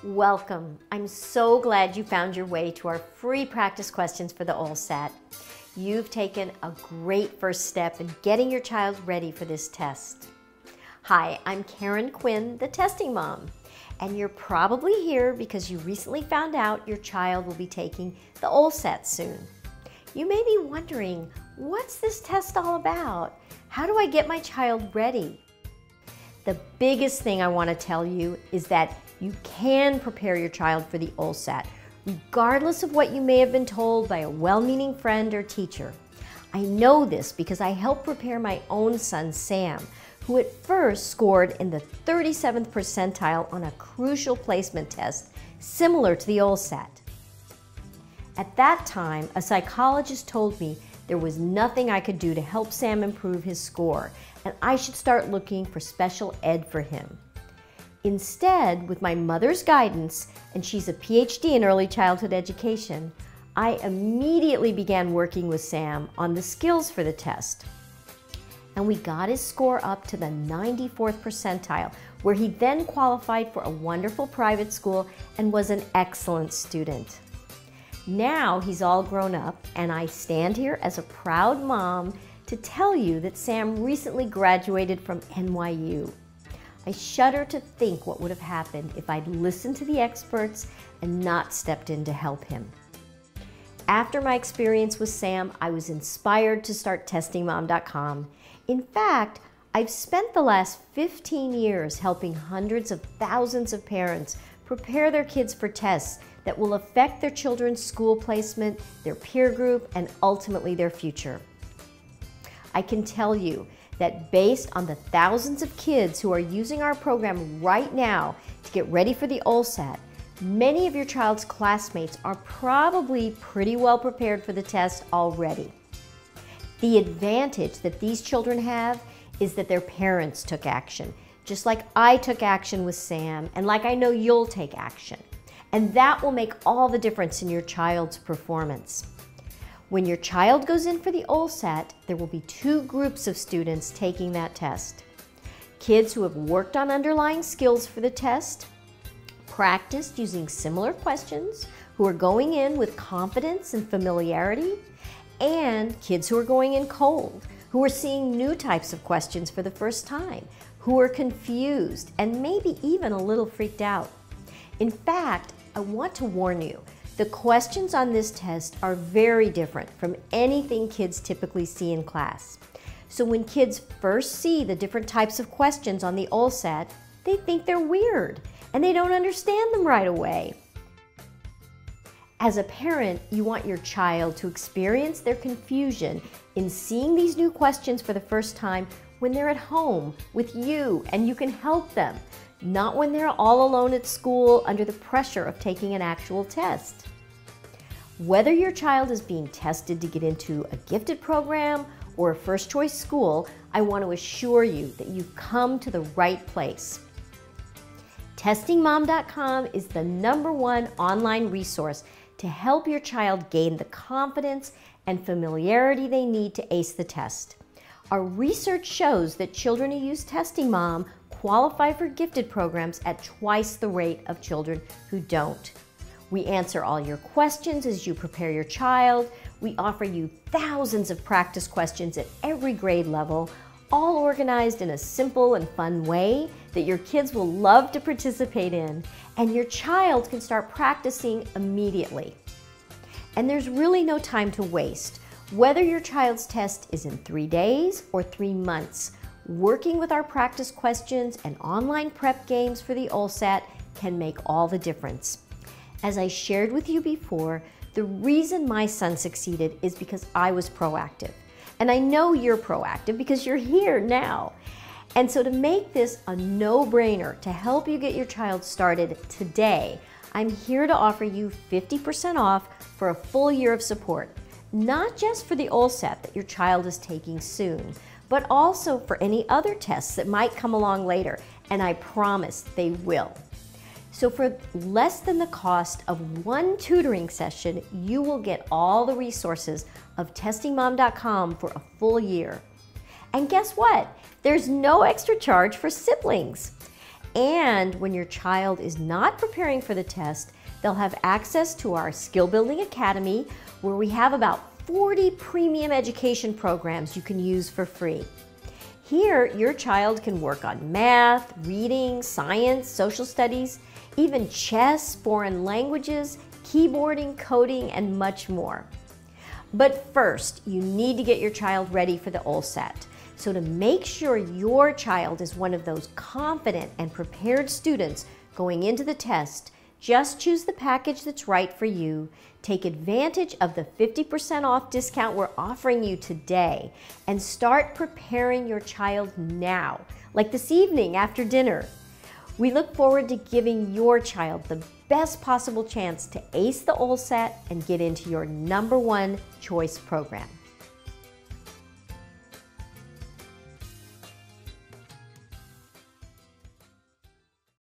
Welcome. I'm so glad you found your way to our free practice questions for the OLSAT. You've taken a great first step in getting your child ready for this test. Hi, I'm Karen Quinn, the testing mom, and you're probably here because you recently found out your child will be taking the OLSAT soon. You may be wondering, what's this test all about? How do I get my child ready? The biggest thing I want to tell you is that you can prepare your child for the OLSAT, regardless of what you may have been told by a well-meaning friend or teacher. I know this because I helped prepare my own son, Sam, who at first scored in the 37th percentile on a crucial placement test similar to the OLSAT. At that time, a psychologist told me there was nothing I could do to help Sam improve his score, and I should start looking for special ed for him. Instead, with my mother's guidance, and she's a PhD in early childhood education, I immediately began working with Sam on the skills for the test. And we got his score up to the 94th percentile, where he then qualified for a wonderful private school and was an excellent student. Now he's all grown up, and I stand here as a proud mom to tell you that Sam recently graduated from NYU. I shudder to think what would have happened if I'd listened to the experts and not stepped in to help him. After my experience with Sam, I was inspired to start TestingMom.com. In fact, I've spent the last 15 years helping hundreds of thousands of parents prepare their kids for tests that will affect their children's school placement, their peer group, and ultimately their future. I can tell you that based on the thousands of kids who are using our program right now to get ready for the OLSAT, many of your child's classmates are probably pretty well prepared for the test already. The advantage that these children have is that their parents took action, just like I took action with Sam, and like I know you'll take action. And that will make all the difference in your child's performance. When your child goes in for the OLSAT, there will be two groups of students taking that test. Kids who have worked on underlying skills for the test, practiced using similar questions, who are going in with confidence and familiarity, and kids who are going in cold, who are seeing new types of questions for the first time, who are confused and maybe even a little freaked out. In fact, I want to warn you, the questions on this test are very different from anything kids typically see in class. So when kids first see the different types of questions on the OLSAT, they think they're weird and they don't understand them right away. As a parent, you want your child to experience their confusion in seeing these new questions for the first time when they're at home with you and you can help them, not when they're all alone at school under the pressure of taking an actual test. Whether your child is being tested to get into a gifted program or a first choice school, I want to assure you that you've come to the right place. TestingMom.com is the #1 online resource to help your child gain the confidence and familiarity they need to ace the test. Our research shows that children who use Testing Mom qualify for gifted programs at twice the rate of children who don't. We answer all your questions as you prepare your child. We offer you thousands of practice questions at every grade level, all organized in a simple and fun way that your kids will love to participate in, and your child can start practicing immediately. And there's really no time to waste. Whether your child's test is in 3 days or 3 months, working with our practice questions and online prep games for the OLSAT can make all the difference. As I shared with you before, the reason my son succeeded is because I was proactive. And I know you're proactive because you're here now. And so to make this a no-brainer to help you get your child started today, I'm here to offer you 50% off for a full year of support, not just for the OLSAT that your child is taking soon, but also for any other tests that might come along later, and I promise they will. So for less than the cost of one tutoring session, you will get all the resources of TestingMom.com for a full year. And guess what? There's no extra charge for siblings. And when your child is not preparing for the test, they'll have access to our Skill Building Academy, where we have about 40 premium education programs you can use for free. Here, your child can work on math, reading, science, social studies, even chess, foreign languages, keyboarding, coding, and much more. But first, you need to get your child ready for the OLSAT. So to make sure your child is one of those confident and prepared students going into the test, just choose the package that's right for you, take advantage of the 50% off discount we're offering you today, and start preparing your child now, like this evening after dinner. We look forward to giving your child the best possible chance to ace the OLSAT and get into your #1 choice program.